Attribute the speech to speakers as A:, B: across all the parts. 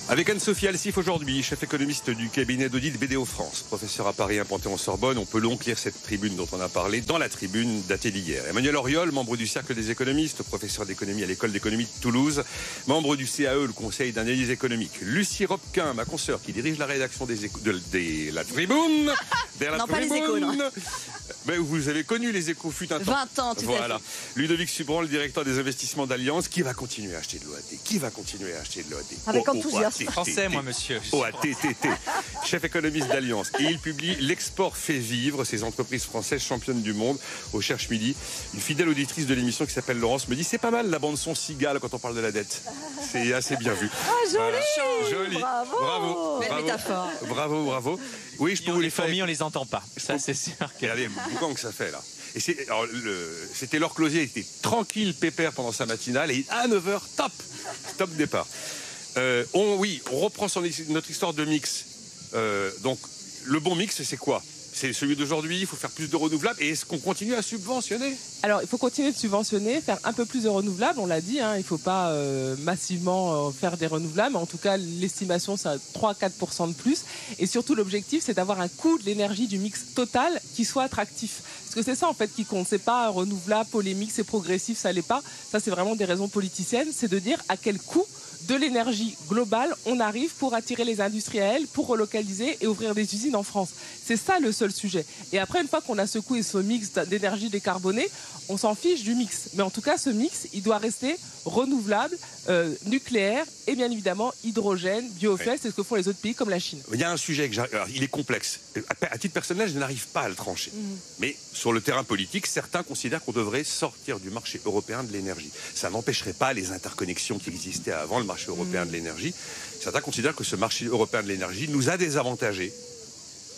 A: Avec Anne-Sophie Alsif aujourd'hui, chef économiste du cabinet d'audit BDO France, professeur à Paris 1 Panthéon-Sorbonne. On peut donc lire cette tribune dont on a parlé dans la tribune datée d'hier. Emmanuel Auriol, membre du Cercle des économistes, professeur d'économie à l'École d'économie de Toulouse, membre du CAE, le Conseil d'analyse économique. Lucie Robquin, ma consoeur, qui dirige la rédaction de la tribune.
B: Non, pas les échos, non.
A: Mais vous avez connu les échos fut un temps.
B: 20 ans, tout
A: voilà.
B: à fait.
A: Ludovic Subran, le directeur des investissements d'Alliance, qui va continuer à acheter de l'OAT. Qui va continuer à acheter de l'OAT?
B: Avec enthousiasme.
C: Français, moi, monsieur.
A: OATTT, chef économiste d'Alliance. Et il publie L'export fait vivre, ces entreprises françaises championnes du monde au Cherche Midi. Une fidèle auditrice de l'émission qui s'appelle Laurence me dit c'est pas mal la bande son cigale quand on parle de la dette. C'est assez bien vu.
B: Ah, joli,
A: voilà. Joli.
B: Bravo. Belle métaphore.
A: Bravo. Oui, je peux vous les faire.
C: Les fourmis, on les entend pas. Ça, c'est sûr.
A: Regardez le boucan que ça fait là. Et c'était Laure Closier, il était tranquille, pépère pendant sa matinale, et à 9h, top départ. On reprend notre histoire de mix. Donc, le bon mix, c'est quoi? C'est celui d'aujourd'hui, il faut faire plus de renouvelables. Et est-ce qu'on continue à subventionner?
D: Alors, il faut continuer de subventionner, faire un peu plus de renouvelables, on l'a dit, il ne faut pas massivement faire des renouvelables, mais en tout cas, l'estimation, c'est 3-4% de plus. Et surtout, l'objectif, c'est d'avoir un coût de l'énergie du mix total qui soit attractif. Parce que c'est ça, en fait, qui compte. C'est pas renouvelable, polémique, c'est progressif, ça l'est pas. Ça, c'est vraiment des raisons politiciennes. C'est de dire à quel coût de l'énergie globale on arrive pour attirer les industriels, pour relocaliser et ouvrir des usines en France. C'est ça le seul sujet. Et après, une fois qu'on a ce coût et ce mix d'énergie décarbonée, on s'en fiche du mix. Mais en tout cas, ce mix, il doit rester renouvelable, nucléaire et bien évidemment hydrogène, biofuel, c'est ce que font les autres pays comme la Chine.
A: Il y a un sujet il est complexe. À titre personnel, je n'arrive pas à le trancher. Mais sur le terrain politique, certains considèrent qu'on devrait sortir du marché européen de l'énergie. Ça n'empêcherait pas les interconnexions qui existaient avant le marché européen de l'énergie. Certains considèrent que ce marché européen de l'énergie nous a désavantagés,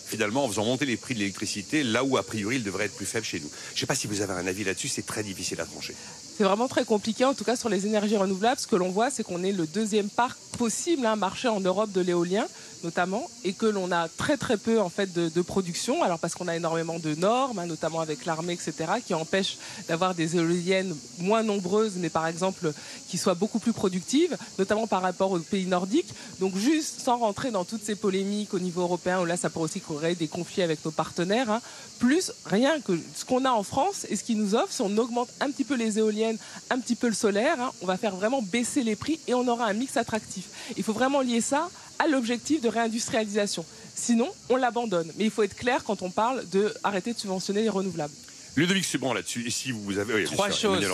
A: finalement, en faisant monter les prix de l'électricité là où, a priori, il devrait être plus faible chez nous. Je ne sais pas si vous avez un avis là-dessus, c'est très difficile à trancher.
D: C'est vraiment très compliqué, en tout cas sur les énergies renouvelables. Ce que l'on voit, c'est qu'on est le deuxième parc possible, marché en Europe de l'éolien, notamment, et que l'on a très peu en fait de production. Alors parce qu'on a énormément de normes, notamment avec l'armée, etc., qui empêchent d'avoir des éoliennes moins nombreuses, mais par exemple qui soient beaucoup plus productives, notamment par rapport aux pays nordiques. Donc juste sans rentrer dans toutes ces polémiques au niveau européen, où là ça pourrait aussi créer des conflits avec nos partenaires, plus rien que ce qu'on a en France et ce qu'ils nous offrent, si on augmente un petit peu les éoliennes, un petit peu le solaire, on va faire vraiment baisser les prix et on aura un mix attractif. Il faut vraiment lier ça à l'objectif de réindustrialisation. Sinon, on l'abandonne. Mais il faut être clair quand on parle de arrêter de subventionner les renouvelables.
A: Ludovic Subran là-dessus, et si vous avez...
C: Trois choses,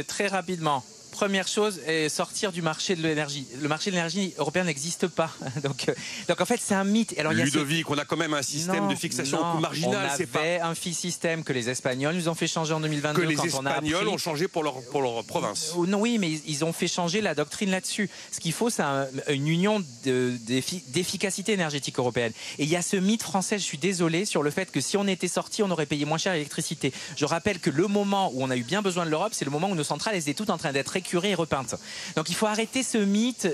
C: très rapidement. Première chose, sortir du marché de l'énergie. Le marché de l'énergie européen n'existe pas. Donc en fait, c'est un mythe. Alors,
A: Ludovic, on a quand même un système de fixation au coût marginal.
C: On avait un système que les Espagnols nous ont fait changer en 2022.
A: Que les Espagnols ont changé pour leur province.
C: Non, oui, mais ils ont fait changer la doctrine là-dessus. Ce qu'il faut, c'est une union d'efficacité énergétique européenne. Et il y a ce mythe français, je suis désolé, sur le fait que si on était sorti, on aurait payé moins cher l'électricité. Je rappelle que le moment où on a eu bien besoin de l'Europe, c'est le moment où nos centrales étaient toutes en train d'être curée et repeinte. Donc il faut arrêter ce mythe.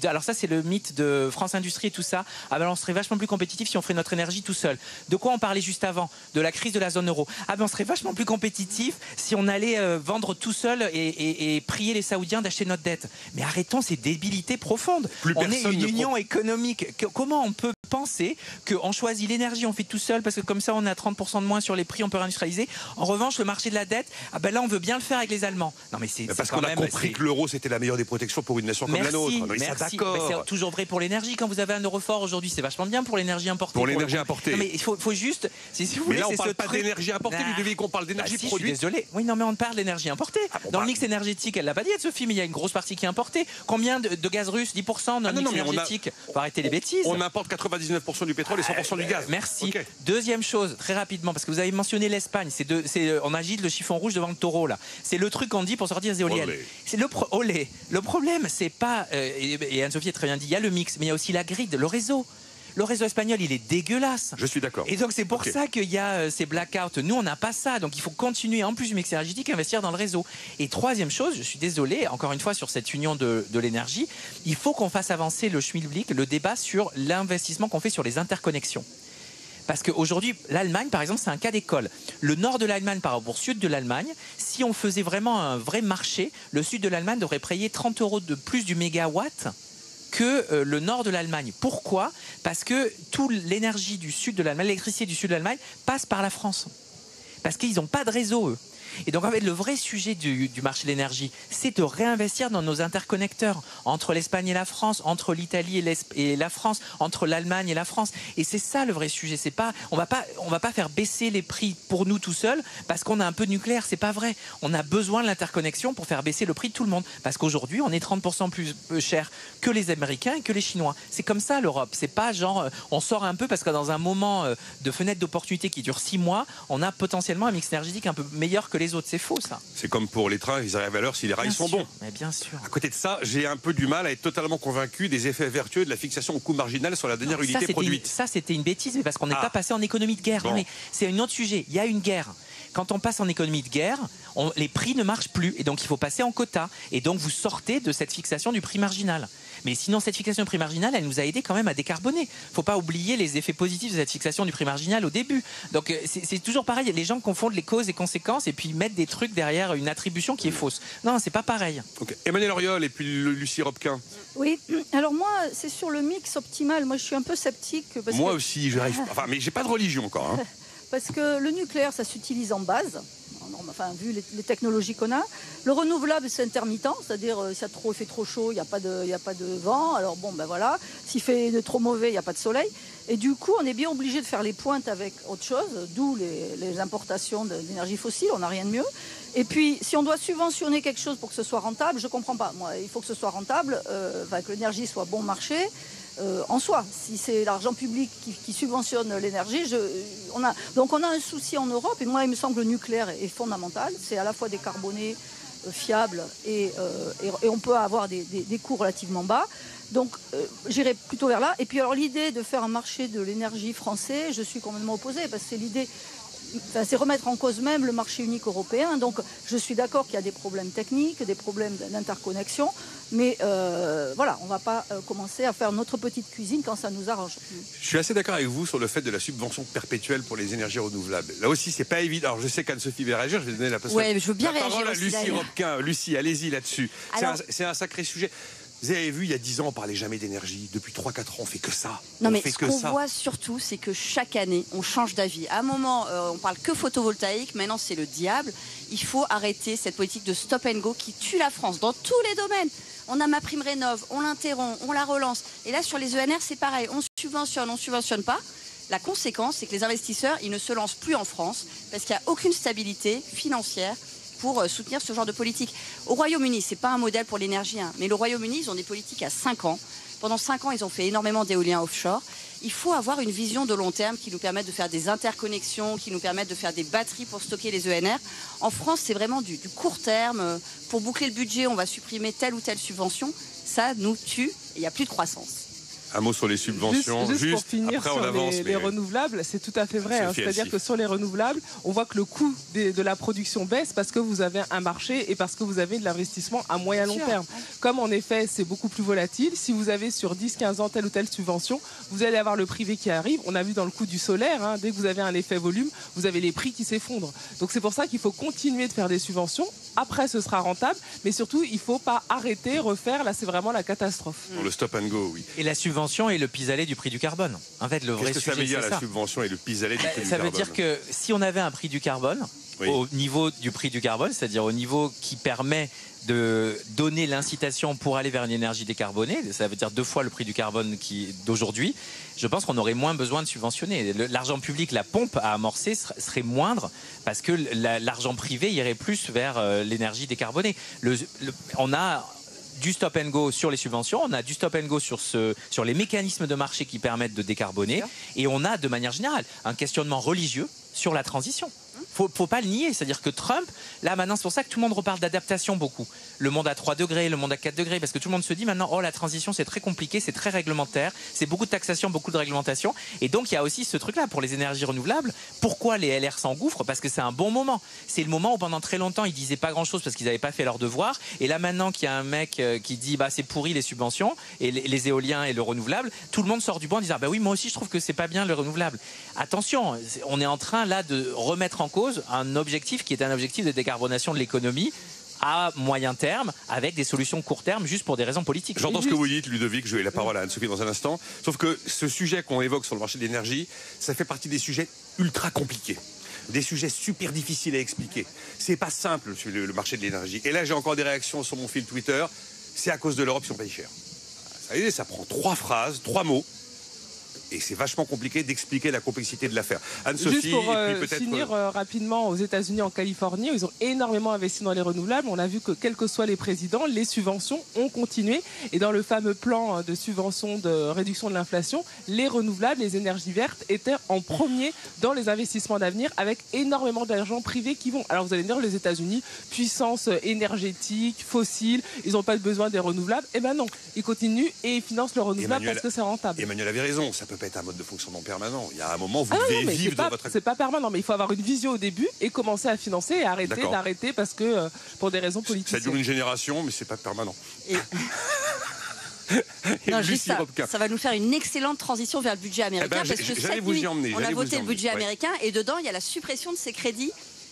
C: Alors ça, c'est le mythe de France Industrie et tout ça. Ah ben on serait vachement plus compétitif si on ferait notre énergie tout seul. De quoi on parlait juste avant? De la crise de la zone euro. Ah ben on serait vachement plus compétitif si on allait vendre tout seul et prier les Saoudiens d'acheter notre dette. Mais arrêtons ces débilités profondes. On est une union économique. Comment on peut penser qu'on choisit l'énergie, on fait tout seul parce que comme ça on a 30% de moins sur les prix, on peut réindustrialiser. En revanche, le marché de la dette, ah ben là on veut bien le faire avec les Allemands. Non mais c'est
A: parce qu'on a compris que l'euro c'était la meilleure des protections pour une nation comme la nôtre.
C: Merci. C'est toujours vrai pour l'énergie. Quand vous avez un euro fort aujourd'hui, c'est vachement bien pour l'énergie importée.
A: Pour l'énergie importée.
C: Non, mais il faut juste. Si vous
A: mais
C: voulez,
A: là on parle pas d'énergie importée, Ludovic, on parle d'énergie produite.
C: Je suis désolé. Oui, non, mais on parle d'énergie importée. Dans le mix énergétique, elle l'a pas dit, Sophie, mais il y a une grosse partie qui est importée. Combien de gaz russe? 10% dans le mix énergétique. Faut arrêter les bêtises.
A: On importe 99% du pétrole et 100% du gaz.
C: Merci. Okay. Deuxième chose, très rapidement, parce que vous avez mentionné l'Espagne. On agite le chiffon rouge devant le taureau là. C'est le truc qu'on dit pour sortir des éoliennes. C'est le problème, c'est pas et Anne-Sophie a très bien dit, il y a le mix, mais il y a aussi la grid, le réseau. Le réseau espagnol, il est dégueulasse.
A: Je suis d'accord.
C: Et donc c'est pour ça qu'il y a ces blackouts. Nous, on n'a pas ça. Donc il faut continuer, en plus du mix énergétique, à investir dans le réseau. Et troisième chose, je suis désolé, encore une fois, sur cette union de l'énergie, il faut qu'on fasse avancer le schmilblick, le débat sur l'investissement qu'on fait sur les interconnexions. Parce qu'aujourd'hui, l'Allemagne, par exemple, c'est un cas d'école. Le nord de l'Allemagne par rapport au sud de l'Allemagne, si on faisait vraiment un vrai marché, le sud de l'Allemagne devrait payer 30 € de plus du mégawatt que le nord de l'Allemagne. Pourquoi? Parce que toute l'énergie du sud de l'Allemagne, l'électricité du sud de l'Allemagne passe par la France. Parce qu'ils n'ont pas de réseau, eux. Et donc, en fait, le vrai sujet du marché de l'énergie, c'est de réinvestir dans nos interconnecteurs entre l'Espagne et la France, entre l'Italie et la France, entre l'Allemagne et la France. Et c'est ça le vrai sujet. C'est pas, on va pas faire baisser les prix pour nous tout seuls parce qu'on a un peu de nucléaire. C'est pas vrai. On a besoin de l'interconnexion pour faire baisser le prix de tout le monde. Parce qu'aujourd'hui, on est 30% plus cher que les Américains et que les Chinois. C'est comme ça l'Europe. C'est pas genre, on sort un peu parce que dans un moment de fenêtre d'opportunité qui dure 6 mois, on a potentiellement un mix énergétique un peu meilleur que les autres. C'est faux, ça.
A: C'est comme pour les trains, ils arrivent à l'heure si les rails sont bons.
C: Mais bien sûr.
A: À côté de ça, j'ai un peu du mal à être totalement convaincu des effets vertueux de la fixation au coût marginal sur la dernière unité produite.
C: Ça, c'était une bêtise, mais parce qu'on n'est pas passé en économie de guerre. Bon. Non, mais c'est un autre sujet. Il y a une guerre. Quand on passe en économie de guerre, les prix ne marchent plus. Et donc, il faut passer en quota. Et donc, vous sortez de cette fixation du prix marginal. Mais sinon, cette fixation du prix marginal, elle nous a aidé quand même à décarboner. Il ne faut pas oublier les effets positifs de cette fixation du prix marginal au début. Donc, c'est toujours pareil. Les gens confondent les causes et conséquences et puis mettent des trucs derrière une attribution qui est fausse. Non, c'est pas pareil.
A: Okay. Emmanuelle Auriol et puis Lucie Robquin.
B: Oui, alors moi, c'est sur le mix optimal. Moi, je suis un peu sceptique. Parce
A: moi
B: que...
A: aussi, j'arrive pas. Enfin, mais j'ai pas de religion encore. Hein.
B: Parce que le nucléaire, ça s'utilise en base. Enfin, vu les technologies qu'on a. Le renouvelable, c'est intermittent, c'est-à-dire s'il fait trop chaud, il n'y a pas de vent. Alors bon, ben voilà. S'il fait trop mauvais, il n'y a pas de soleil. Et du coup, on est bien obligé de faire les pointes avec autre chose, d'où les importations d'énergie fossile, on n'a rien de mieux. Et puis, si on doit subventionner quelque chose pour que ce soit rentable, je ne comprends pas. Moi, il faut que ce soit rentable, que l'énergie soit bon marché. En soi, si c'est l'argent public qui subventionne l'énergie, donc on a un souci en Europe, et moi il me semble que le nucléaire est fondamental, c'est à la fois décarboné, fiable, et on peut avoir des coûts relativement bas. Donc j'irai plutôt vers là. Et puis alors l'idée de faire un marché de l'énergie français, je suis complètement opposée, parce que c'est l'idée... Enfin, c'est remettre en cause même le marché unique européen. Donc je suis d'accord qu'il y a des problèmes techniques, des problèmes d'interconnexion, mais voilà, on ne va pas commencer à faire notre petite cuisine quand ça nous arrange.
A: Je suis assez d'accord avec vous sur le fait de la subvention perpétuelle pour les énergies renouvelables. Là aussi, c'est pas évident. Alors je sais qu'Anne-Sophie va réagir, je vais donner la parole à Lucie Robquin. Lucie, allez-y là-dessus. Alors... C'est un sacré sujet. Vous avez vu, il y a 10 ans, on parlait jamais d'énergie. Depuis 3-4 ans, on fait que ça.
E: Non, mais ce qu'on voit surtout, c'est que chaque année, on change d'avis. À un moment, on parle que photovoltaïque. Maintenant, c'est le diable. Il faut arrêter cette politique de stop and go qui tue la France dans tous les domaines. On a MaPrimeRénov', on l'interrompt, on la relance. Et là, sur les ENR, c'est pareil. On subventionne pas. La conséquence, c'est que les investisseurs, ils ne se lancent plus en France parce qu'il n'y a aucune stabilité financière pour soutenir ce genre de politique. Au Royaume-Uni, c'est pas un modèle pour l'énergie, hein, mais le Royaume-Uni, ils ont des politiques à 5 ans. Pendant 5 ans, ils ont fait énormément d'éoliens offshore. Il faut avoir une vision de long terme qui nous permette de faire des interconnexions, qui nous permette de faire des batteries pour stocker les ENR. En France, c'est vraiment du court terme. Pour boucler le budget, on va supprimer telle ou telle subvention. Ça nous tue et il n'y a plus de croissance.
A: Un mot sur les subventions.
D: Juste pour finir
A: après,
D: sur
A: on avance,
D: les renouvelables, c'est tout à fait vrai. Hein, c'est-à-dire que sur les renouvelables, on voit que le coût de la production baisse parce que vous avez un marché et parce que vous avez de l'investissement à moyen long terme. Comme en effet, c'est beaucoup plus volatile, si vous avez sur 10-15 ans telle ou telle subvention, vous allez avoir le privé qui arrive. On a vu dans le coût du solaire, hein, dès que vous avez un effet volume, vous avez les prix qui s'effondrent. Donc c'est pour ça qu'il faut continuer de faire des subventions. Après, ce sera rentable, mais surtout, il ne faut pas arrêter, refaire. Là, c'est vraiment la catastrophe.
A: Pour le stop and go, oui.
C: Et la subvention est le pis-aller du prix du carbone. En fait, le vrai sujet, c'est ça.
A: Qu'est-ce que ça veut dire, la subvention et le pis-aller du prix du
C: carbone? Ça veut dire que si on avait un prix du carbone, au niveau du prix du carbone, c'est-à-dire au niveau qui permet de donner l'incitation pour aller vers une énergie décarbonée, ça veut dire 2 fois le prix du carbone d'aujourd'hui, je pense qu'on aurait moins besoin de subventionner. L'argent public, la pompe à amorcer serait moindre parce que l'argent privé irait plus vers l'énergie décarbonée. On a du stop and go sur les subventions, on a du stop and go sur les mécanismes de marché qui permettent de décarboner, et on a de manière générale un questionnement religieux sur la transition. Faut pas le nier, c'est-à-dire que Trump, là maintenant c'est pour ça que tout le monde reparle d'adaptation beaucoup. Le monde à 3 degrés, le monde à 4 degrés, parce que tout le monde se dit maintenant, oh la transition c'est très compliqué, c'est très réglementaire, c'est beaucoup de taxation, beaucoup de réglementation, et donc il y a aussi ce truc-là pour les énergies renouvelables. Pourquoi les LR s'engouffrent? Parce que c'est un bon moment. C'est le moment où pendant très longtemps ils disaient pas grand-chose parce qu'ils n'avaient pas fait leur devoir, et là maintenant qu'il y a un mec qui dit bah c'est pourri les subventions et les éoliens et le renouvelable, tout le monde sort du banc en disant bah oui moi aussi je trouve que c'est pas bien le renouvelable. Attention, on est en train là de remettre en cause un objectif qui est un objectif de décarbonation de l'économie à moyen terme avec des solutions court terme juste pour des raisons politiques.
A: J'entends ce que vous dites, Ludovic, je vais la parole à Anne-Sophie dans un instant. Sauf que ce sujet qu'on évoque sur le marché de l'énergie, ça fait partie des sujets ultra compliqués. Des sujets super difficiles à expliquer. C'est pas simple sur le marché de l'énergie. Et là, j'ai encore des réactions sur mon fil Twitter. C'est à cause de l'Europe si on paye cher. Ça prend 3 phrases, 3 mots. Et c'est vachement compliqué d'expliquer la complexité de l'affaire. Anne-Sophie,
D: juste pour
A: et puis peut-être
D: finir rapidement, aux États-Unis, en Californie, ils ont énormément investi dans les renouvelables. On a vu que quels que soient les présidents, les subventions ont continué. Et dans le fameux plan de subvention de réduction de l'inflation, les renouvelables, les énergies vertes étaient en premier dans les investissements d'avenir, avec énormément d'argent privé qui vont. Alors vous allez me dire, les États-Unis, puissance énergétique, fossile, ils n'ont pas besoin des renouvelables. Eh ben non, ils continuent et ils financent le renouvelable parce que c'est rentable.
A: Emmanuel avait raison, ça peut pas être un mode de fonctionnement permanent. Il y a un moment où vous devez vivre dans votre...
D: C'est pas permanent, mais il faut avoir une vision au début et commencer à financer et arrêter d'arrêter parce que pour des raisons politiques.
A: Ça dure une génération, mais c'est pas permanent.
E: Non, juste ça va nous faire une excellente transition vers le budget américain parce que cette nuit, on a voté le budget américain et dedans, il y a la suppression de ces crédits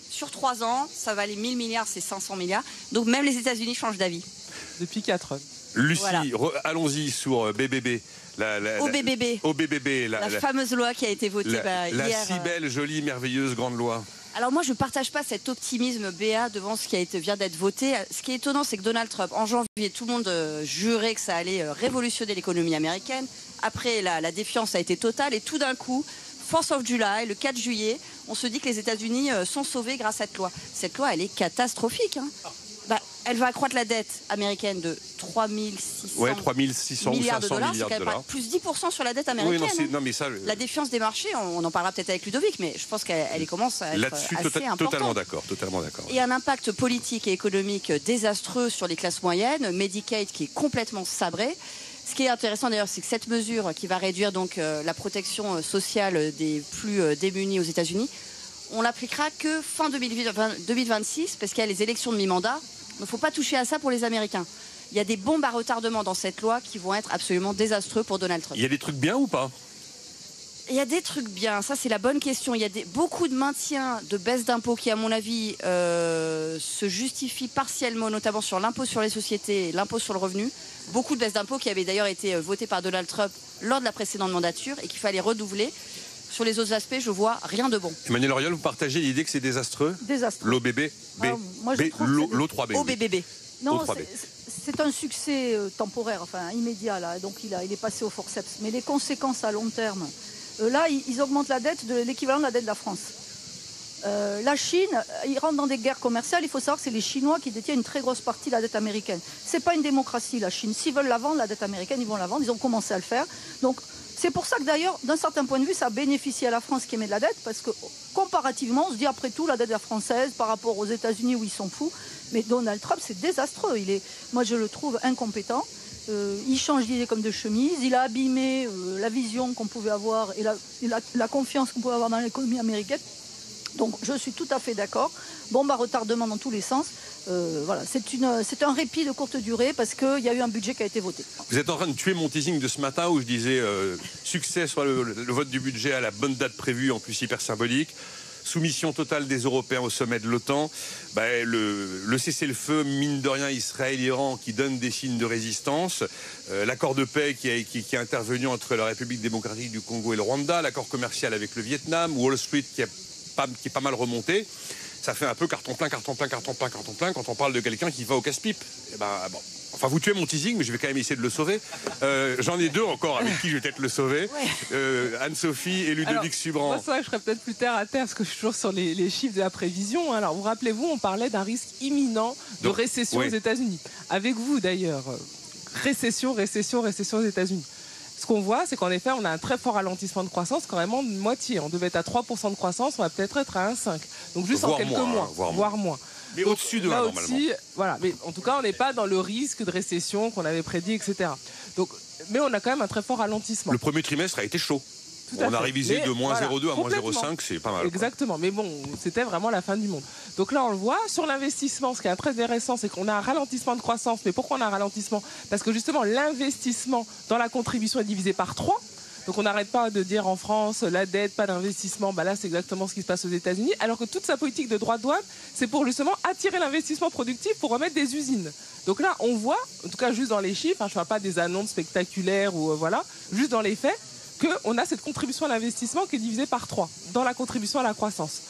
E: sur 3 ans. Ça va aller 1000 milliards, c'est 500 milliards. Donc même les États-Unis changent d'avis.
D: Depuis 4 ans.
A: Lucie, allons-y sur BBB. OBBB,
E: la fameuse loi qui a été votée hier.
A: La si belle, jolie, merveilleuse grande loi.
E: Alors moi, je ne partage pas cet optimisme béat devant ce qui vient d'être voté. Ce qui est étonnant, c'est que Donald Trump, en janvier, tout le monde jurait que ça allait révolutionner l'économie américaine. Après, la défiance a été totale et tout d'un coup, 4th of July, le 4 juillet, on se dit que les États-Unis sont sauvés grâce à cette loi. Cette loi, elle est catastrophique. Elle va accroître la dette américaine de 3600 milliards de dollars. C'est quand même plus 10% sur la dette américaine.
A: Oui,
E: la défiance des marchés, on en parlera peut-être avec Ludovic, mais je pense qu'elle commence à être assez importante.
A: Totalement d'accord.
E: Et un impact politique et économique désastreux sur les classes moyennes, Medicaid qui est complètement sabré. Ce qui est intéressant d'ailleurs, c'est que cette mesure qui va réduire donc la protection sociale des plus démunis aux États-Unis, on l'appliquera que fin 2026 parce qu'il y a les élections de mi-mandat. Il ne faut pas toucher à ça pour les Américains. Il y a des bombes à retardement dans cette loi qui vont être absolument désastreux pour Donald Trump.
A: Il y a des trucs bien ou pas?
E: Il y a des trucs bien, ça c'est la bonne question. Il y a beaucoup de maintien de baisse d'impôts qui, à mon avis, se justifient partiellement, notamment sur l'impôt sur les sociétés et l'impôt sur le revenu. Beaucoup de baisse d'impôts qui avaient d'ailleurs été votées par Donald Trump lors de la précédente mandature et qu'il fallait redoubler. Sur les autres aspects, je vois rien de bon.
A: Emmanuel Auriol, vous partagez l'idée que c'est désastreux?
B: Désastreux.
A: L'OBB, l'O3B.
B: OBBB. Non, c'est un succès temporaire, immédiat là. Donc il est passé au forceps. Mais les conséquences à long terme, là, ils augmentent la dette de l'équivalent de la dette de la France. La Chine, ils rentrent dans des guerres commerciales. Il faut savoir que c'est les Chinois qui détiennent une très grosse partie de la dette américaine. C'est pas une démocratie, la Chine. S'ils veulent la vendre, la dette américaine, ils vont la vendre. Ils ont commencé à le faire. Donc c'est pour ça que d'ailleurs, d'un certain point de vue, ça a bénéficié à la France qui émet de la dette, parce que comparativement, on se dit après tout, la dette française par rapport aux États-Unis où ils sont fous. Mais Donald Trump, c'est désastreux. Moi, je le trouve incompétent. Il change d'idée comme de chemise. Il a abîmé la vision qu'on pouvait avoir et la confiance qu'on pouvait avoir dans l'économie américaine. Donc, je suis tout à fait d'accord. Bombe à retardement dans tous les sens. Voilà, c'est un répit de courte durée parce qu'il y a eu un budget qui a été voté.
A: Vous êtes en train de tuer mon teasing de ce matin où je disais succès sur le vote du budget à la bonne date prévue, en plus hyper symbolique. Soumission totale des Européens au sommet de l'OTAN. Le cessez-le-feu, mine de rien, Israël-Iran qui donne des signes de résistance. L'accord de paix qui est intervenu entre la République démocratique du Congo et le Rwanda. L'accord commercial avec le Vietnam. Wall Street qui est pas mal remonté. Ça fait un peu carton plein quand on parle de quelqu'un qui va au casse-pipe. Enfin, vous tuez mon teasing, mais je vais quand même essayer de le sauver. J'en ai 2 encore avec qui je vais peut-être le sauver. Anne-Sophie et Ludovic Subran.
D: Moi, c'est vrai que je serais peut-être plus terre à terre parce que je suis toujours sur les chiffres de la prévision. Alors, vous rappelez-vous, on parlait d'un risque imminent de récession aux États-Unis. Avec vous, d'ailleurs, récession aux États-Unis. Ce qu'on voit, c'est qu'en effet, on a un très fort ralentissement de croissance, carrément de moitié. On devait être à 3% de croissance, on va peut-être être à 1,5%. Donc juste en quelques mois, voire moins.
A: Mais au-dessus de 1, normalement.
D: Voilà. Mais en tout cas, on n'est pas dans le risque de récession qu'on avait prédit, etc. Donc, mais on a quand même un très fort ralentissement.
A: Le premier trimestre a été chaud. On a révisé de moins 0,2 à moins 0,5, c'est pas mal.
D: Exactement, mais bon, c'était vraiment la fin du monde. Donc là, on le voit. Sur l'investissement, ce qui est très intéressant, c'est qu'on a un ralentissement de croissance. Mais pourquoi on a un ralentissement? Parce que justement, l'investissement dans la contribution est divisé par 3. Donc on n'arrête pas de dire en France, la dette, pas d'investissement. Là, c'est exactement ce qui se passe aux États-Unis. Alors que toute sa politique de droits de douane, c'est pour justement attirer l'investissement productif pour remettre des usines. Donc là, on voit, en tout cas juste dans les chiffres, je ne parle pas des annonces spectaculaires ou voilà, juste dans les faits, qu'on a cette contribution à l'investissement qui est divisée par 3 dans la contribution à la croissance.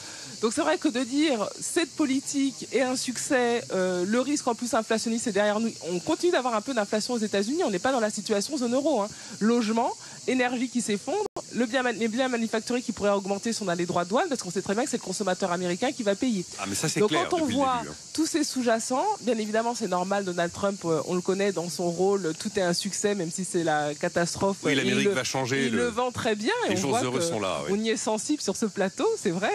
D: Donc c'est vrai que de dire cette politique est un succès, le risque en plus inflationniste est derrière nous. On continue d'avoir un peu d'inflation aux États-Unis, on n'est pas dans la situation zone euro. Logement, énergie qui s'effondre, les biens manufacturés qui pourraient augmenter si on a les droits de douane, parce qu'on sait très bien que c'est le consommateur américain qui va payer.
A: Ah, mais ça, c'est
D: donc
A: clair,
D: quand on
A: depuis
D: voit
A: le début,
D: tous ces sous-jacents, bien évidemment c'est normal, Donald Trump, on le connaît dans son rôle, tout est un succet, même si c'est la catastrophe.
A: Oui, l'Amérique va changer.
D: Il le vend très bien. Et
A: les
D: on
A: jours
D: voit
A: heureux sont là. Oui.
D: On y est sensible sur ce plateau, c'est vrai.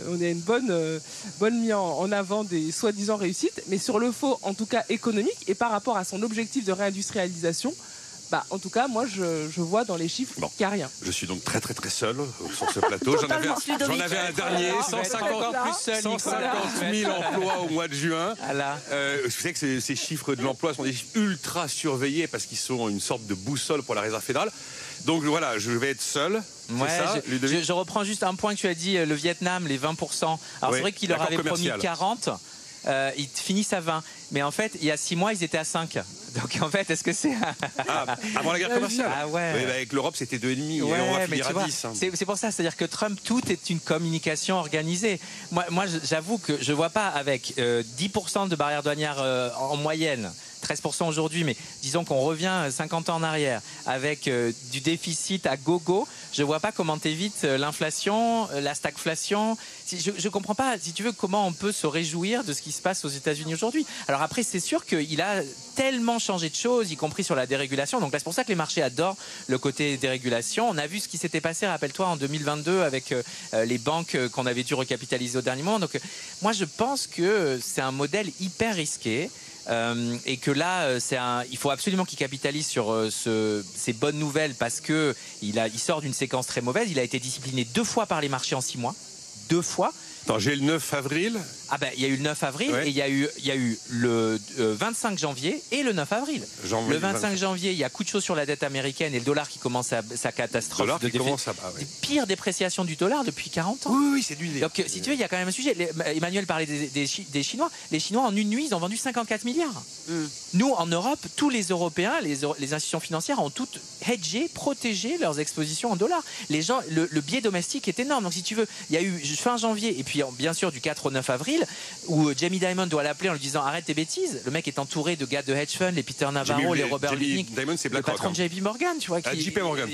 D: On a une bonne mise en avant des soi-disant réussites, mais sur le faux, en tout cas économique, et par rapport à son objectif de réindustrialisation, en tout cas, moi, je vois dans les chiffres qu'il n'y a rien.
A: Je suis donc très seul sur ce plateau. J'en avais un dernier, 150 000 emplois au mois de juin. Je sais que ces chiffres de l'emploi sont des chiffres ultra surveillés parce qu'ils sont une sorte de boussole pour la Réserve fédérale. Donc voilà, je vais être seul.
C: Ouais, je reprends juste un point que tu as dit, le Vietnam, les 20%. Alors c'est vrai qu'il leur avait promis 40. Ils finissent à 20. Mais en fait, il y a 6 mois, ils étaient à 5. Donc en fait, est-ce que c'est...
A: avant la guerre commerciale.
C: Ah ouais.
A: Oui, avec l'Europe, c'était 2,5. Ouais, et on va finir à 10.
C: C'est pour ça, c'est-à-dire que Trump, tout est une communication organisée. Moi j'avoue que je ne vois pas avec 10% de barrière douanière en moyenne, 13% aujourd'hui, mais disons qu'on revient 50 ans en arrière, avec du déficit à gogo, je ne vois pas comment t'évites l'inflation, la stagflation. Je ne comprends pas, si tu veux, comment on peut se réjouir de ce qui se passe aux États-Unis aujourd'hui. Alors après, c'est sûr qu'il a tellement changé de choses, y compris sur la dérégulation. Donc là, c'est pour ça que les marchés adorent le côté dérégulation. On a vu ce qui s'était passé, rappelle-toi, en 2022 avec les banques qu'on avait dû recapitaliser au dernier moment. Donc moi, je pense que c'est un modèle hyper risqué. Et que là, il faut absolument qu'il capitalise sur ces bonnes nouvelles parce qu'il sort d'une séquence très mauvaise. Il a été discipliné 2 fois par les marchés en 6 mois. 2 fois.
A: Attends, j'ai le 9 avril.
C: Il y a eu le 9 avril et il y a eu le 25 janvier et le 9 avril. Le 25 janvier, il y a coup de chaud sur la dette américaine et le dollar qui commence sa catastrophe. Pire dépréciation du dollar depuis 40 ans.
A: Oui, c'est lui.
C: Donc, si tu veux, il y a quand même un sujet. Emmanuel parlait des Chinois. Les Chinois, en une nuit, ils ont vendu 54 milliards. Nous, en Europe, tous les Européens, les institutions financières ont toutes hedgé, protégé leurs expositions en dollars. Les gens, le biais domestique est énorme. Donc, si tu veux, il y a eu fin janvier et puis bien sûr du 4 au 9 avril où Jamie Dimon doit l'appeler en lui disant arrête tes bêtises. Le mec est entouré de gars de hedge fund, les Peter Navarro, les Robert Lutnick, le patron de JP Morgan, tu vois,
A: JP Morgan,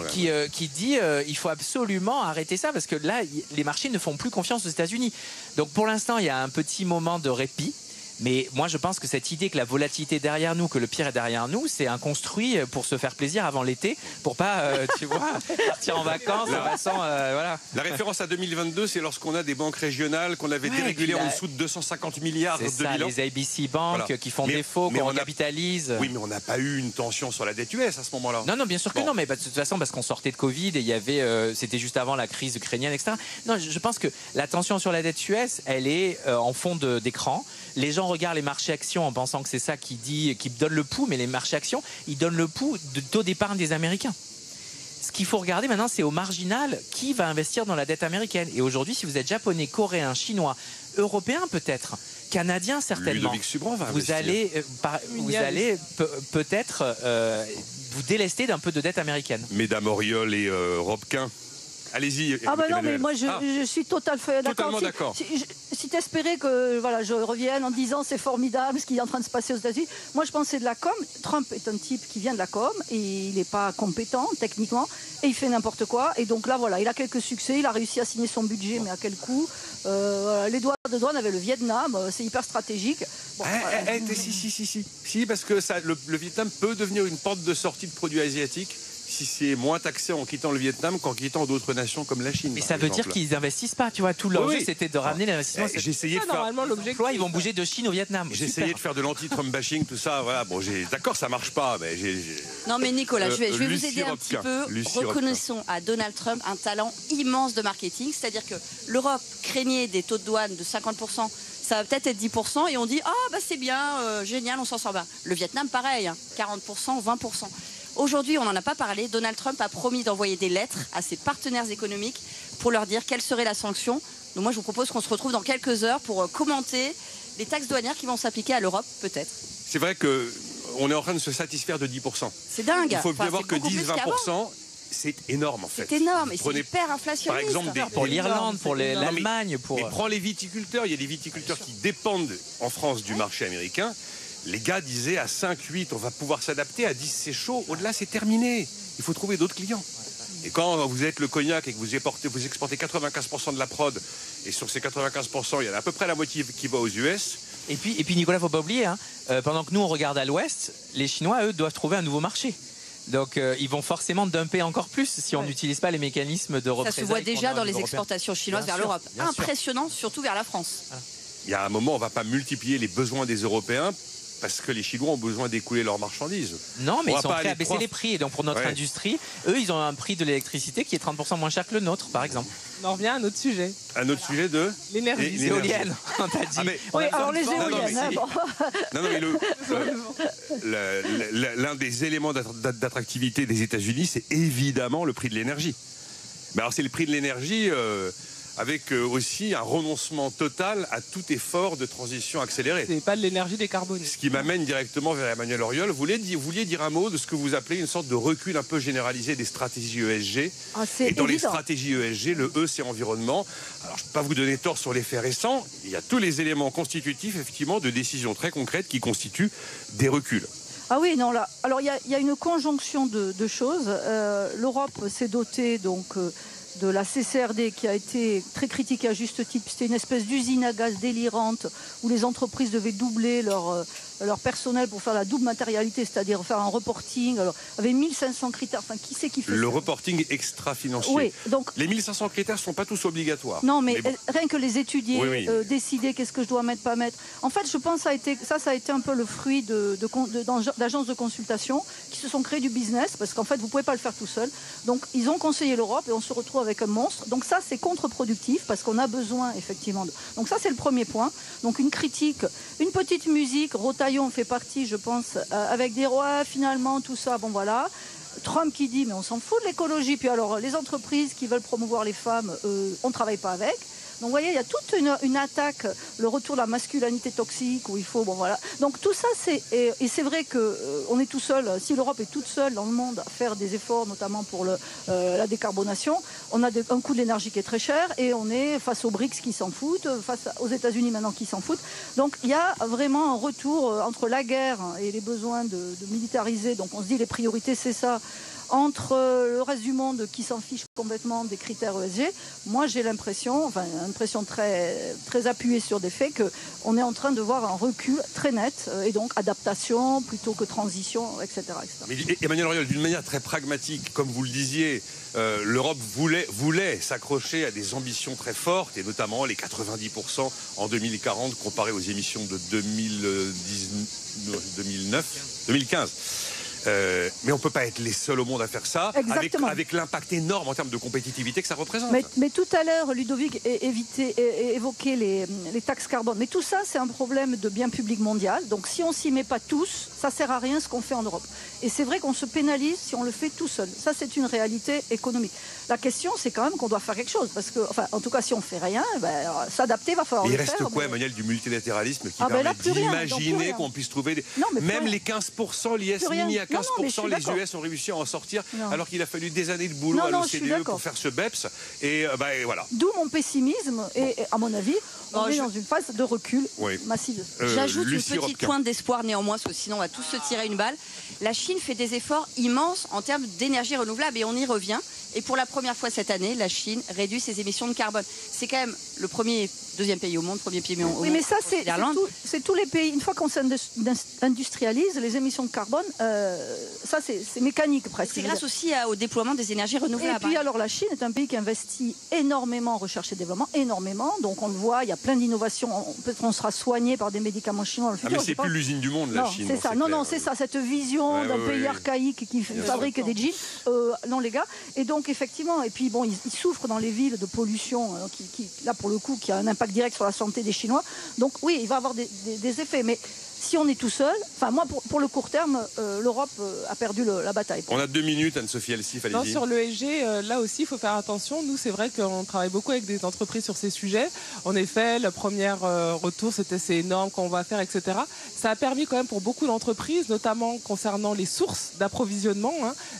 C: qui dit il faut absolument arrêter ça parce que là les marchés ne font plus confiance aux États-Unis. Donc pour l'instant il y a un petit moment de répit. Mais moi, je pense que cette idée que la volatilité est derrière nous, que le pire est derrière nous, c'est un construit pour se faire plaisir avant l'été, pour pas, tu vois, partir en vacances de façon, voilà.
A: La référence à 2022, c'est lorsqu'on a des banques régionales qu'on avait dérégulées en dessous de 250 milliards de bilan.
C: Les ABC Bank qui font défaut, qu'on capitalise.
A: Oui, mais on n'a pas eu une tension sur la dette US à ce moment-là.
C: Non, bien sûr que non, mais de toute façon, parce qu'on sortait de Covid et il y avait, c'était juste avant la crise ukrainienne, etc. Non, je pense que la tension sur la dette US, elle est en fond d'écran. Les gens regardent les marchés actions en pensant que c'est ça qui donne le pouls, mais les marchés actions, ils donnent le pouls de taux d'épargne des Américains. Ce qu'il faut regarder maintenant, c'est au marginal qui va investir dans la dette américaine. Et aujourd'hui, si vous êtes japonais, coréen, chinois, européen peut-être, canadien certainement, vous allez peut-être vous délester d'un peu de dette américaine.
A: Mesdames Auriol et Robquin. Allez-y.
B: Non, mais moi je suis totalement
A: d'accord.
B: Si t'espérais que je revienne en disant c'est formidable ce qui est en train de se passer aux États-Unis, moi je pense que c'est de la com. Trump est un type qui vient de la com et il n'est pas compétent techniquement et il fait n'importe quoi. Et donc là il a quelques succès, il a réussi à signer son budget, mais à quel coût? Les douanes avec le Vietnam, c'est hyper stratégique.
A: Si, parce que le Vietnam peut devenir une porte de sortie de produits asiatiques. Si c'est moins taxé en quittant le Vietnam qu'en quittant d'autres nations comme la Chine.
C: Mais ça veut dire qu'ils n'investissent pas, tu vois. Tout l'enjeu, c'était de ramener l'investissement.
A: J'ai essayé de faire.
D: Normalement, l'objectif,
C: ils vont bouger de Chine au Vietnam.
A: J'ai essayé de faire de l'anti-Trump bashing, tout ça. Voilà. Bon, d'accord, ça marche pas, mais
E: Non, mais Nicolas, je vais vous aider un petit peu. Reconnaissons à Donald Trump un talent immense de marketing, c'est-à-dire que l'Europe craignait des taux de douane de 50%. Ça va peut-être être 10% et on dit c'est bien, génial, on s'en sort bien. Le Vietnam, pareil, 40%, 20%. Aujourd'hui, on n'en a pas parlé. Donald Trump a promis d'envoyer des lettres à ses partenaires économiques pour leur dire quelle serait la sanction. Donc moi, je vous propose qu'on se retrouve dans quelques heures pour commenter les taxes douanières qui vont s'appliquer à l'Europe, peut-être.
A: C'est vrai qu'on est en train de se satisfaire de 10%.
E: C'est dingue.
A: Il faut bien voir que
E: beaucoup plus
A: 10-20%, c'est énorme en fait.
E: C'est énorme et c'est
A: Prenez,
E: hyper inflationniste.
A: par exemple,
C: Pour l'Irlande, pour l'Allemagne, pour...
A: Mais prends les viticulteurs, il y a des viticulteurs qui dépendent en France du marché américain. Les gars disaient à 5, 8, on va pouvoir s'adapter, à 10 c'est chaud, au-delà c'est terminé. Il faut trouver d'autres clients. Et quand vous êtes le cognac et que vous exportez 95% de la prod, et sur ces 95%, il y en a à peu près la moitié qui va aux US.
C: Et puis Nicolas, faut pas oublier, pendant que nous on regarde à l'ouest, les Chinois, eux, doivent trouver un nouveau marché. Donc ils vont forcément dumper encore plus si on n'utilise pas les mécanismes de représailles.
E: Ça se voit déjà dans les exportations chinoises vers l'Europe. Impressionnant, surtout vers la France.
A: Il y a un moment, on ne va pas multiplier les besoins des Européens parce que les Chinois ont besoin d'écouler leurs marchandises.
C: Non, mais ils sont prêts à baisser les prix. Et donc pour notre industrie, eux, ils ont un prix de l'électricité qui est 30% moins cher que le nôtre, par exemple.
D: On en revient à un autre sujet.
A: Un autre sujet de
D: l'énergie.
C: Les éoliennes, on t'a dit.
A: Ah, mais...
B: Oui, alors les éoliennes.
A: Non, mais l'un des éléments d'attractivité des États-Unis, c'est évidemment le prix de l'énergie. Mais alors c'est le prix de l'énergie avec aussi un renoncement total à tout effort de transition accélérée.
D: C'est pas de l'énergie décarbonée.
A: Ce qui m'amène directement vers Emmanuel Auriol. Vous vouliez dire un mot de ce que vous appelez une sorte de recul un peu généralisé des stratégies ESG. Et dans les stratégies ESG, le E, c'est environnement. Alors, je ne peux pas vous donner tort sur les faits récents. Il y a tous les éléments constitutifs, effectivement, de décisions très concrètes qui constituent des reculs.
B: Ah oui, non, là. Alors, il y a une conjonction de choses. L'Europe s'est dotée, donc... de la CCRD qui a été très critiquée à juste titre. C'était une espèce d'usine à gaz délirante où les entreprises devaient doubler leur personnel pour faire la double matérialité, c'est-à-dire faire un reporting. Alors, il y avait 1500 critères. Enfin, qui c'est qui fait ça ?
A: Le reporting extra-financier.
B: Oui, donc...
A: Les 1500 critères ne sont pas tous obligatoires.
B: Non, mais bon. Rien que les étudier,
A: oui.
B: Décider qu'est-ce que je dois mettre, pas mettre. En fait, je pense que ça a été un peu le fruit d'agences de consultation qui se sont créées du business, parce qu'en fait, vous ne pouvez pas le faire tout seul. Donc, ils ont conseillé l'Europe et on se retrouve avec un monstre. Donc ça, c'est contre-productif parce qu'on a besoin, effectivement. Donc ça, c'est le premier point. Donc une critique, une petite musique. Rotaillon fait partie, je pense, avec des rois, finalement, tout ça. Bon, voilà. Trump qui dit, mais on s'en fout de l'écologie. Puis alors, les entreprises qui veulent promouvoir les femmes, on ne travaille pas avec. Donc vous voyez, il y a toute une attaque, le retour de la masculinité toxique où il faut, bon voilà. Donc tout ça, et c'est vrai qu'on est tout seul, si l'Europe est toute seule dans le monde à faire des efforts, notamment pour la décarbonation, on a un coût de l'énergie qui est très cher et on est face aux BRICS qui s'en foutent, face aux États-Unis maintenant qui s'en foutent. Donc il y a vraiment un retour entre la guerre et les besoins de militariser. Donc on se dit les priorités, c'est ça. Entre le reste du monde qui s'en fiche complètement des critères ESG, moi j'ai l'impression très, très appuyée sur des faits, qu'on est en train de voir un recul très net, et donc adaptation plutôt que transition, etc.
A: Mais Emmanuel Auriol, d'une manière très pragmatique, comme vous le disiez, l'Europe voulait s'accrocher à des ambitions très fortes, et notamment les 90% en 2040 comparé aux émissions de 2015. Mais on ne peut pas être les seuls au monde à faire ça, avec l'impact énorme en termes de compétitivité que ça représente.
B: Mais tout à l'heure, Ludovic évoquait les taxes carbone. Mais tout ça, c'est un problème de bien public mondial. Donc si on ne s'y met pas tous, ça ne sert à rien ce qu'on fait en Europe. Et c'est vrai qu'on se pénalise si on le fait tout seul. Ça, c'est une réalité économique. La question, c'est quand même qu'on doit faire quelque chose. Parce que, enfin, en tout cas, si on ne fait rien, s'adapter, il va falloir le faire.
A: Il reste quoi, Emmanuel, du multilatéralisme qui permet d'imaginer qu'on puisse trouver... Même les 15%, l'IS-Mini à 15%, les US ont réussi à en sortir, alors qu'il a fallu des années de boulot à l'OCDE pour faire ce BEPS. Et voilà.
B: D'où mon pessimisme. Et à mon avis, on est dans une phase de recul massive.
E: J'ajoute une petite pointe d'espoir néanmoins, parce que sinon on va tous se tirer une balle. La Chine fait des efforts immenses en termes d'énergie renouvelable et on y revient. Et pour la première fois cette année, la Chine réduit ses émissions de carbone. C'est quand même le deuxième pays au monde, premier pays au monde.
B: Oui, mais ça, c'est tous les pays. Une fois qu'on s'industrialise, les émissions de carbone, ça, c'est mécanique presque.
E: C'est grâce aussi au déploiement des énergies renouvelables.
B: Et puis, alors, la Chine est un pays qui investit énormément en recherche et développement, énormément. Donc, on le voit, il y a plein d'innovations. Peut-être qu'on sera soigné par des médicaments chinois dans le futur.
A: Mais c'est plus l'usine du monde, la Chine.
B: C'est ça. Non, c'est ça. Cette vision d'un pays archaïque qui fabrique des jeans. Non, les gars. Et donc, effectivement, et puis bon, ils souffrent dans les villes de pollution, là pour le coup, qui a un impact direct sur la santé des Chinois. Donc oui, il va y avoir des effets. Mais Si on est tout seul, enfin moi pour le court terme, l'Europe a perdu la bataille.
A: On a 2 minutes, Anne-Sophie Elsif, allez-y.
D: Non, sur l'ESG, là aussi, il faut faire attention. Nous, c'est vrai qu'on travaille beaucoup avec des entreprises sur ces sujets. En effet, le premier retour, c'était c'est énorme, qu'on va faire, etc. Ça a permis quand même pour beaucoup d'entreprises, notamment concernant les sources d'approvisionnement,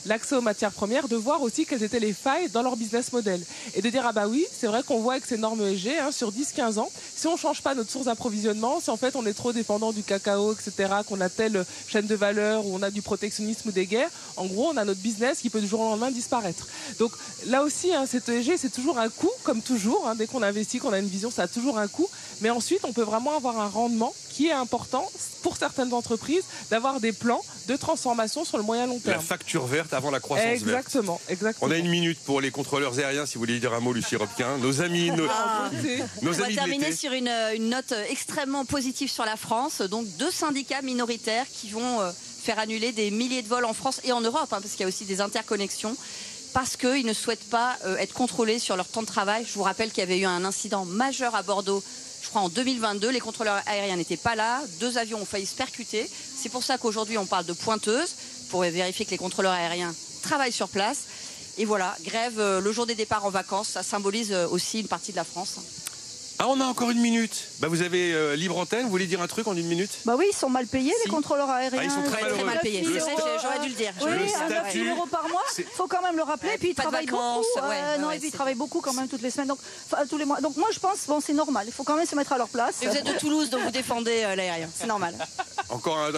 D: l'accès aux matières premières, de voir aussi quelles étaient les failles dans leur business model. Et de dire, ah bah oui, c'est vrai qu'on voit avec ces normes ESG, sur 10-15 ans, si on ne change pas notre source d'approvisionnement, si en fait on est trop dépendant du cacao, etc., qu'on a telle chaîne de valeur, où on a du protectionnisme ou des guerres, en gros, on a notre business qui peut du jour au lendemain disparaître. Donc là aussi, cette ESG, c'est toujours un coût, comme toujours. Dès qu'on investit, qu'on a une vision, ça a toujours un coût. Mais ensuite, on peut vraiment avoir un rendement qui est important pour certaines entreprises d'avoir des plans de transformation sur le moyen long terme.
A: La facture verte avant la croissance verte.
D: Exactement.
A: On a 1 minute pour les contrôleurs aériens, si vous voulez dire un mot, Lucie Robquin. Nos amis, nos
E: On va
A: amis de
E: terminer
A: l'été.
E: sur une note extrêmement positive sur la France. Donc 2 syndicats minoritaires qui vont faire annuler des milliers de vols en France et en Europe, parce qu'il y a aussi des interconnexions, parce qu'ils ne souhaitent pas être contrôlés sur leur temps de travail. Je vous rappelle qu'il y avait eu un incident majeur à Bordeaux, je crois en 2022. Les contrôleurs aériens n'étaient pas là. 2 avions ont failli se percuter. C'est pour ça qu'aujourd'hui on parle de pointeuses, pour vérifier que les contrôleurs aériens travaillent sur place. Et voilà, grève le jour des départs en vacances, ça symbolise aussi une partie de la France.
A: Ah, on a encore 1 minute. Vous avez libre antenne, vous voulez dire un truc en 1 minute?
B: Bah oui, ils sont mal payés, les contrôleurs aériens.
A: Ah, ils sont très malheureux.
E: Très mal payés.
A: Le-
E: J'aurais dû le dire.
B: Oui,
A: Le
B: à 9
A: statut,
B: 000 € par mois, il faut quand même le rappeler.
E: Ouais,
B: Et puis ils
E: pas de
B: travaillent
E: vacances,
B: beaucoup.
E: ouais,
B: Et puis ils
E: c'est-
B: travaillent beaucoup quand même toutes les semaines, donc enfin, tous les mois. Donc moi je pense, bon, c'est normal. Il faut quand même se mettre à leur place.
E: Et vous êtes de Toulouse, donc vous défendez l'aérien. C'est normal.
A: Encore un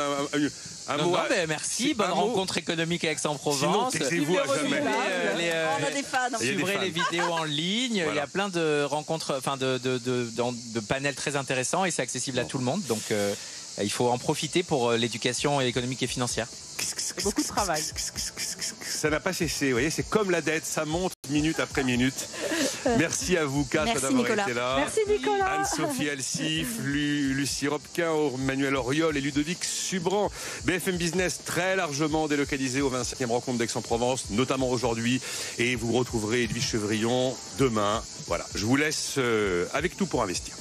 C: Non,
A: mot.
C: non, mais merci, bonne
A: un mot.
C: rencontre économique avec
A: Sinon,
C: Aix-en-Provence.
A: taisez-vous à jamais.
E: On a des fans.
A: Il y a des
C: Suivrez
A: fans.
C: les vidéos en ligne. Il y
A: Voilà.
C: a plein de rencontres, enfin de panels très intéressants et c'est accessible à tout le monde. Donc il faut en profiter pour l'éducation économique et financière.
D: Beaucoup de travail.
A: Ça n'a pas cessé, vous voyez, c'est comme la dette, ça monte minute après minute. Merci à vous 4
E: Merci,
A: d'avoir
E: Nicolas.
A: été là.
B: Merci Nicolas.
A: Anne-Sophie Elsif, Lucie Robquin, Manuel Auriol et Ludovic Subran. BFM Business très largement délocalisé aux 25e rencontres d'Aix-en-Provence, notamment aujourd'hui. Et vous retrouverez Edwige Chevrillon demain. Voilà, je vous laisse avec tout pour investir.